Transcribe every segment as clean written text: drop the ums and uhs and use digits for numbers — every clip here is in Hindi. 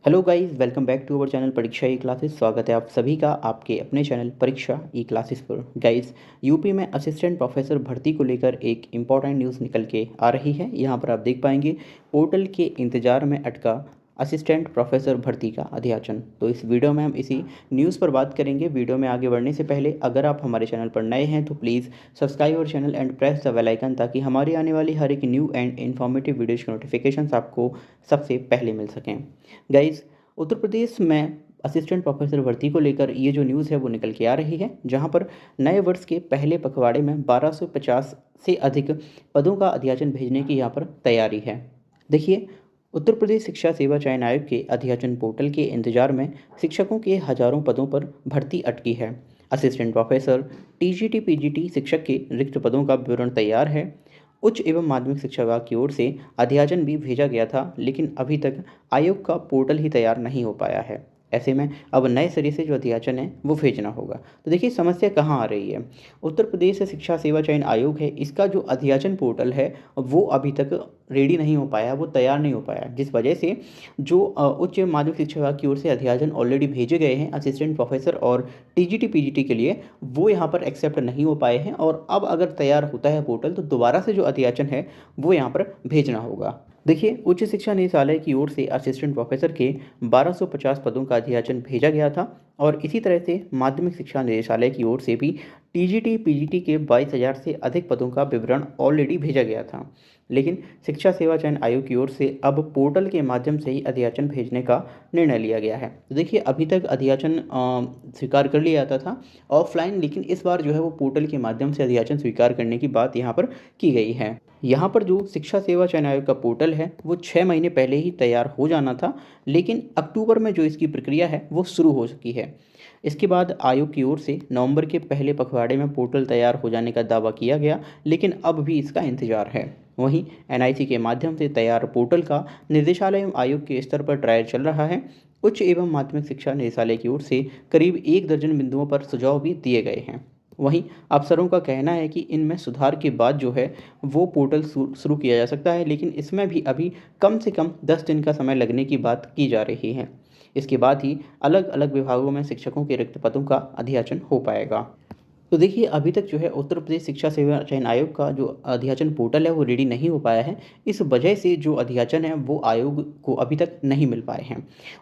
Hello guys, welcome back to our channel Pariksha e classes. स्वागत है आप सभी का आपके अपने चैनल परीक्षा ई क्लासेस पर। गाइस, यूपी में असिस्टेंट प्रोफेसर भर्ती को लेकर एक इम्पॉर्टेंट न्यूज़ निकल के आ रही है। यहाँ पर आप देख पाएंगे पोर्टल के इंतज़ार में अटका असिस्टेंट प्रोफेसर भर्ती का अध्याचन। तो इस वीडियो में हम इसी न्यूज़ पर बात करेंगे। वीडियो में आगे बढ़ने से पहले अगर आप हमारे चैनल पर नए हैं तो please subscribe our channel and press the bell icon, ताकि हमारी आने वाली हर एक न्यू एंड इन्फॉर्मेटिव वीडियोज़ के नोटिफिकेशंस आपको सबसे पहले मिल सकें। गाइज़, उत्तर प्रदेश में असिस्टेंट प्रोफेसर भर्ती को लेकर ये जो न्यूज़ है वो निकल के आ रही है, जहां पर नए वर्ष के पहले पखवाड़े में 1250 से अधिक पदों का अध्याचन भेजने की यहाँ पर तैयारी है। देखिए, उत्तर प्रदेश शिक्षा सेवा चयन आयोग के अध्याचन पोर्टल के इंतजार में शिक्षकों के हजारों पदों पर भर्ती अटकी है। असिस्टेंट प्रोफेसर, टीजीटी पीजीटी शिक्षक के रिक्त पदों का विवरण तैयार है। उच्च एवं माध्यमिक शिक्षा विभाग की ओर से अध्याचन भी भेजा गया था, लेकिन अभी तक आयोग का पोर्टल ही तैयार नहीं हो पाया है। ऐसे में अब नए सिरे से जो अध्याचन है वो भेजना होगा। तो देखिए, समस्या कहाँ आ रही है। उत्तर प्रदेश शिक्षा सेवा चयन आयोग है, इसका जो अध्याचन पोर्टल है वो अभी तक रेडी नहीं हो पाया, वो तैयार नहीं हो पाया, जिस वजह से जो उच्च माध्यमिक शिक्षा विभाग की ओर से अध्याचन ऑलरेडी भेजे गए हैं असिस्टेंट प्रोफेसर और टीजीटी पीजीटी के लिए, वो यहाँ पर एक्सेप्ट नहीं हो पाए हैं। और अब अगर तैयार होता है पोर्टल तो दोबारा से जो अध्याचन है वो यहाँ पर भेजना होगा। देखिए, उच्च शिक्षा निदेशालय की ओर से असिस्टेंट प्रोफेसर के 1250 पदों का अध्याचन भेजा गया था, और इसी तरह से माध्यमिक शिक्षा निदेशालय की ओर से भी टीजीटी पीजीटी के 22,000 से अधिक पदों का विवरण ऑलरेडी भेजा गया था। लेकिन शिक्षा सेवा चयन आयोग की ओर से अब पोर्टल के माध्यम से ही अध्याचन भेजने का निर्णय लिया गया है। तो देखिए, अभी तक अध्याचन स्वीकार कर लिया जाता था ऑफलाइन, लेकिन इस बार जो है वो पोर्टल के माध्यम से अध्याचन स्वीकार करने की बात यहाँ पर की गई है। यहाँ पर जो शिक्षा सेवा चयन आयोग का पोर्टल है वो 6 महीने पहले ही तैयार हो जाना था, लेकिन अक्टूबर में जो इसकी प्रक्रिया है वो शुरू हो चुकी है। इसके बाद आयोग की ओर से नवंबर के पहले पखवाड़े में पोर्टल तैयार हो जाने का दावा किया गया, लेकिन अब भी इसका इंतजार है। वहीं एनआईसी के माध्यम से तैयार पोर्टल का निर्देशालय एवं आयोग के स्तर पर ट्रायल चल रहा है। उच्च एवं माध्यमिक शिक्षा निदेशालय की ओर से करीब 1 दर्जन बिंदुओं पर सुझाव भी दिए गए हैं। वहीं अफसरों का कहना है कि इनमें सुधार के बाद जो है वो पोर्टल शुरू किया जा सकता है, लेकिन इसमें भी अभी कम से कम 10 दिन का समय लगने की बात की जा रही है। इसके बाद ही अलग अलग विभागों में शिक्षकों के रिक्त पदों का अध्याचन हो पाएगा। तो देखिए, अभी तक जो है उत्तर प्रदेश शिक्षा सेवा चयन आयोग का जो अध्याचन पोर्टल है वो रेडी नहीं हो पाया है। इस वजह से जो अध्याचन है वो आयोग को अभी तक नहीं मिल पाए हैं।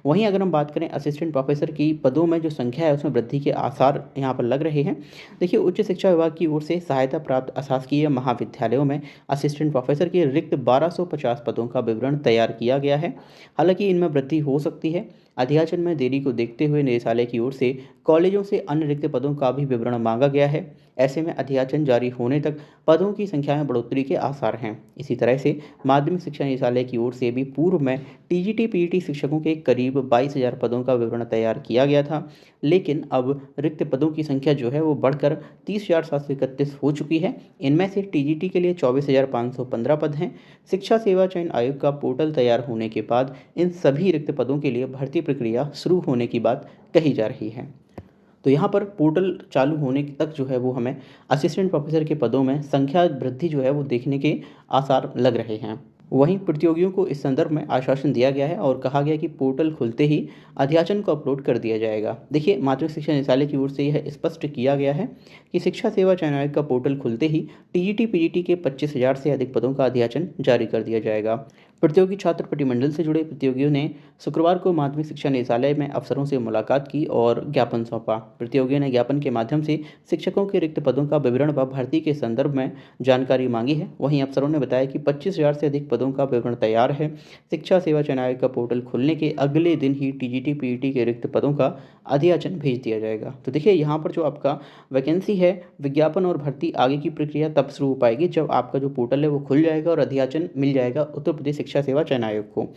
वहीं अगर हम बात करें असिस्टेंट प्रोफेसर की पदों में जो संख्या है उसमें वृद्धि के आसार यहाँ पर लग रहे हैं। देखिए, उच्च शिक्षा विभाग की ओर से सहायता प्राप्त अशासकीय महाविद्यालयों में असिस्टेंट प्रोफेसर के रिक्त 1250 पदों का विवरण तैयार किया गया है। हालांकि इनमें वृद्धि हो सकती है। अध्याचन में देरी को देखते हुए निदेशालय की ओर से कॉलेजों से अन्य रिक्त पदों का भी विवरण मांगा गया है। ऐसे में अध्याचन जारी होने तक पदों की संख्या में बढ़ोतरी के आसार हैं। इसी तरह से माध्यमिक शिक्षा निदेशालय की ओर से भी पूर्व में टीजीटी पीजीटी शिक्षकों के करीब 22,000 पदों का विवरण तैयार किया गया था, लेकिन अब रिक्त पदों की संख्या जो है वो बढ़कर 30,731 हो चुकी है। इनमें से टीजीटी के लिए 24,515 पद हैं। शिक्षा सेवा चयन आयोग का पोर्टल तैयार होने के बाद इन सभी रिक्त पदों के लिए भर्ती प्रक्रिया शुरू होने की बात कही जा रही है। तो यहाँ पर पोर्टल चालू होने तक जो है वो हमें असिस्टेंट प्रोफेसर के पदों में संख्या वृद्धि जो है वो देखने के आसार लग रहे हैं। वहीं प्रतियोगियों को इस संदर्भ में आश्वासन दिया गया है और कहा गया कि पोर्टल खुलते ही अध्याचन को अपलोड कर दिया जाएगा। देखिए, माध्यमिक शिक्षा निदेशालय की ओर से यह स्पष्ट किया गया है कि शिक्षा सेवा चयन आयोग का पोर्टल खुलते ही टीजीटी पीजीटी के 25,000 से अधिक पदों का अध्याचन जारी कर दिया जाएगा। प्रतियोगी छात्र प्रतिमंडल से जुड़े प्रतियोगियों ने शुक्रवार को माध्यमिक शिक्षा निदेशालय में अफसरों से मुलाकात की और ज्ञापन सौंपा। प्रतियोगियों ने ज्ञापन के माध्यम से शिक्षकों के रिक्त पदों का विवरण व भर्ती के संदर्भ में जानकारी मांगी है। वहीं अफसरों ने बताया कि 25,000 से अधिक पदों का विवरण तैयार है। शिक्षा सेवा चयन आयोग का पोर्टल खुलने के अगले दिन ही टीजीटी पीजीटी के रिक्त पदों का अध्याचन भेज दिया जाएगा। तो देखिए, यहाँ पर जो आपका वैकेंसी है, विज्ञापन और भर्ती आगे की प्रक्रिया तब शुरू हो पाएगी जब आपका जो पोर्टल है वो खुल जाएगा और अध्याचन मिल जाएगा उत्तर प्रदेश शिक्षा सेवा चयन आयोग को।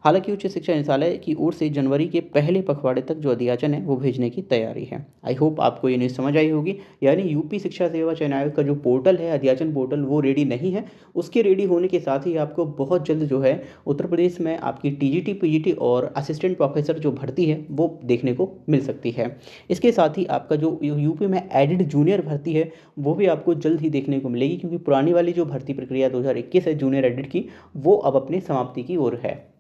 हालांकि उच्च शिक्षा निदेशालय की ओर से जनवरी के पहले पखवाड़े तक जो अध्याचन है वो भेजने की तैयारी है। आई होप आपको ये न्यूज़ समझ आई होगी। यानी यूपी शिक्षा सेवा चयन आयोग का जो पोर्टल है, अध्याचन पोर्टल, वो रेडी नहीं है। उसके रेडी होने के साथ ही आपको बहुत जल्द जो है उत्तर प्रदेश में आपकी टीजीटी पीजीटी और असिस्टेंट प्रोफेसर जो भर्ती है वो देखने को मिल सकती है। इसके साथ ही आपका जो यूपी में एडिड जूनियर भर्ती है वो भी आपको जल्द ही देखने को मिलेगी, क्योंकि पुरानी वाली जो भर्ती प्रक्रिया 2021 है जूनियर एडिड की, वो अब अपनी समाप्ति की ओर है।